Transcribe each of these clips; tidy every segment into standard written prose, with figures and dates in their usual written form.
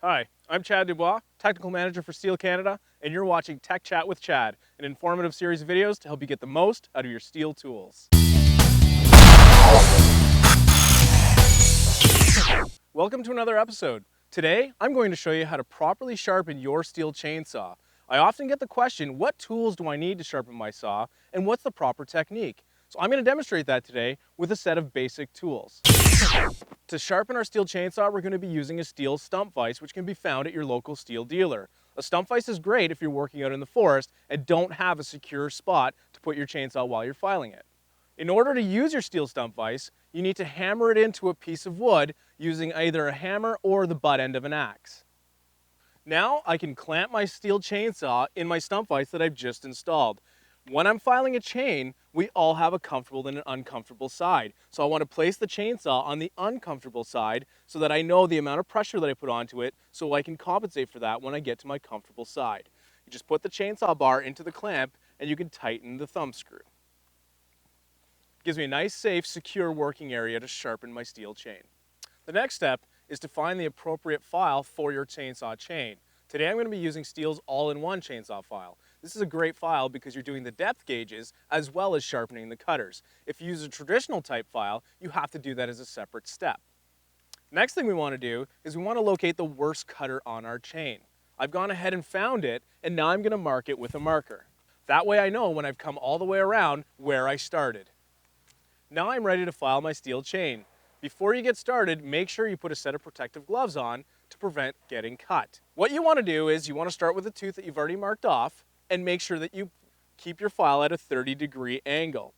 Hi, I'm Chad Dubois, Technical Manager for STIHL Canada, and you're watching Tech Chat with Chad, an informative series of videos to help you get the most out of your steel tools. Welcome to another episode. Today, I'm going to show you how to properly sharpen your steel chainsaw. I often get the question, what tools do I need to sharpen my saw, and what's the proper technique? So I'm going to demonstrate that today with a set of basic tools. To sharpen our steel chainsaw, we're going to be using a steel stump vise, which can be found at your local steel dealer. A stump vise is great if you're working out in the forest and don't have a secure spot to put your chainsaw while you're filing it. In order to use your steel stump vise, you need to hammer it into a piece of wood using either a hammer or the butt end of an axe. Now I can clamp my steel chainsaw in my stump vise that I've just installed. When I'm filing a chain, we all have a comfortable and an uncomfortable side. So I want to place the chainsaw on the uncomfortable side so that I know the amount of pressure that I put onto it so I can compensate for that when I get to my comfortable side. You just put the chainsaw bar into the clamp and you can tighten the thumb screw. Gives me a nice, safe, secure working area to sharpen my steel chain. The next step is to find the appropriate file for your chainsaw chain. Today I'm going to be using STIHL's all-in-one chainsaw file. This is a great file because you're doing the depth gauges as well as sharpening the cutters. If you use a traditional type file, you have to do that as a separate step. Next thing we want to do is we want to locate the worst cutter on our chain. I've gone ahead and found it, and now I'm going to mark it with a marker. That way I know when I've come all the way around where I started. Now I'm ready to file my steel chain. Before you get started, make sure you put a set of protective gloves on to prevent getting cut. What you want to do is you want to start with the tooth that you've already marked off and make sure that you keep your file at a 30-degree angle.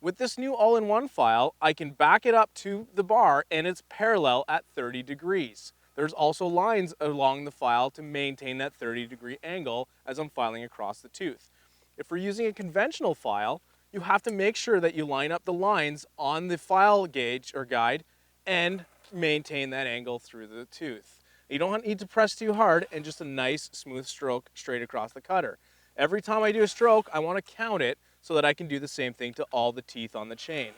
With this new all-in-one file, I can back it up to the bar and it's parallel at 30 degrees. There's also lines along the file to maintain that 30-degree angle as I'm filing across the tooth. If we're using a conventional file, you have to make sure that you line up the lines on the file gauge or guide and maintain that angle through the tooth. You don't need to press too hard, and just a nice smooth stroke straight across the cutter. Every time I do a stroke, I want to count it so that I can do the same thing to all the teeth on the chain.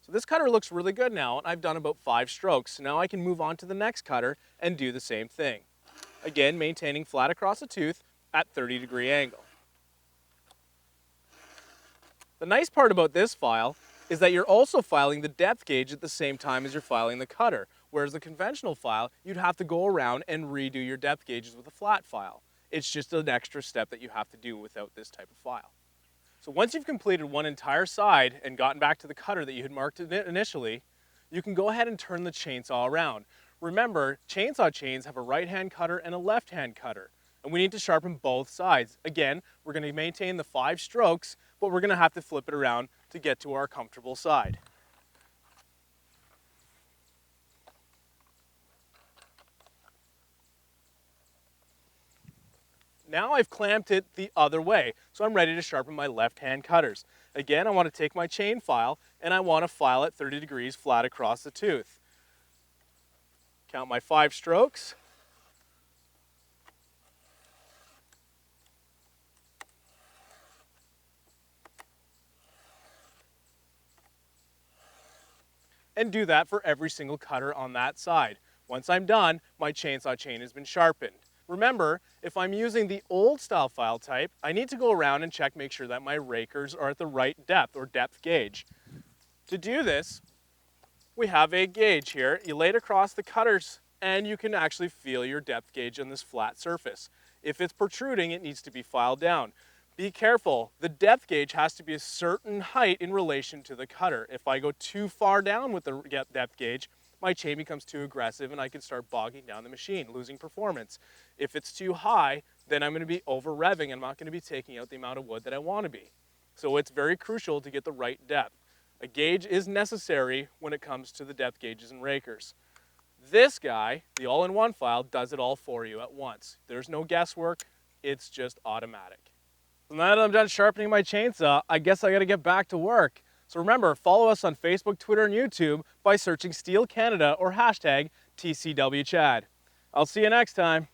So this cutter looks really good now, and I've done about 5 strokes. So now I can move on to the next cutter and do the same thing. Again, maintaining flat across the tooth at 30-degree angle. The nice part about this file is that you're also filing the depth gauge at the same time as you're filing the cutter, whereas the conventional file, you'd have to go around and redo your depth gauges with a flat file. It's just an extra step that you have to do without this type of file. So once you've completed one entire side and gotten back to the cutter that you had marked initially, you can go ahead and turn the chainsaw around. Remember, chainsaw chains have a right-hand cutter and a left-hand cutter, and we need to sharpen both sides. Again, we're going to maintain the 5 strokes, but we're going to have to flip it around to get to our comfortable side. Now I've clamped it the other way, so I'm ready to sharpen my left-hand cutters. Again, I want to take my chain file, and I want to file at 30 degrees flat across the tooth. Count my 5 strokes. And do that for every single cutter on that side. Once I'm done, my chainsaw chain has been sharpened. Remember, if I'm using the old style file type, I need to go around and make sure that my rakers are at the right depth or depth gauge. To do this, we have a gauge here. You lay it across the cutters and you can actually feel your depth gauge on this flat surface. If it's protruding, it needs to be filed down. Be careful, the depth gauge has to be a certain height in relation to the cutter. If I go too far down with the depth gauge, my chain becomes too aggressive and I can start bogging down the machine, losing performance. If it's too high, then I'm going to be over revving and I'm not going to be taking out the amount of wood that I want to be. So it's very crucial to get the right depth. A gauge is necessary when it comes to the depth gauges and rakers. This guy, the all-in-one file, does it all for you at once. There's no guesswork, it's just automatic. So now that I'm done sharpening my chainsaw, I guess I gotta get back to work. So remember, follow us on Facebook, Twitter, and YouTube by searching STIHL Canada or hashtag TCWCHAD. I'll see you next time.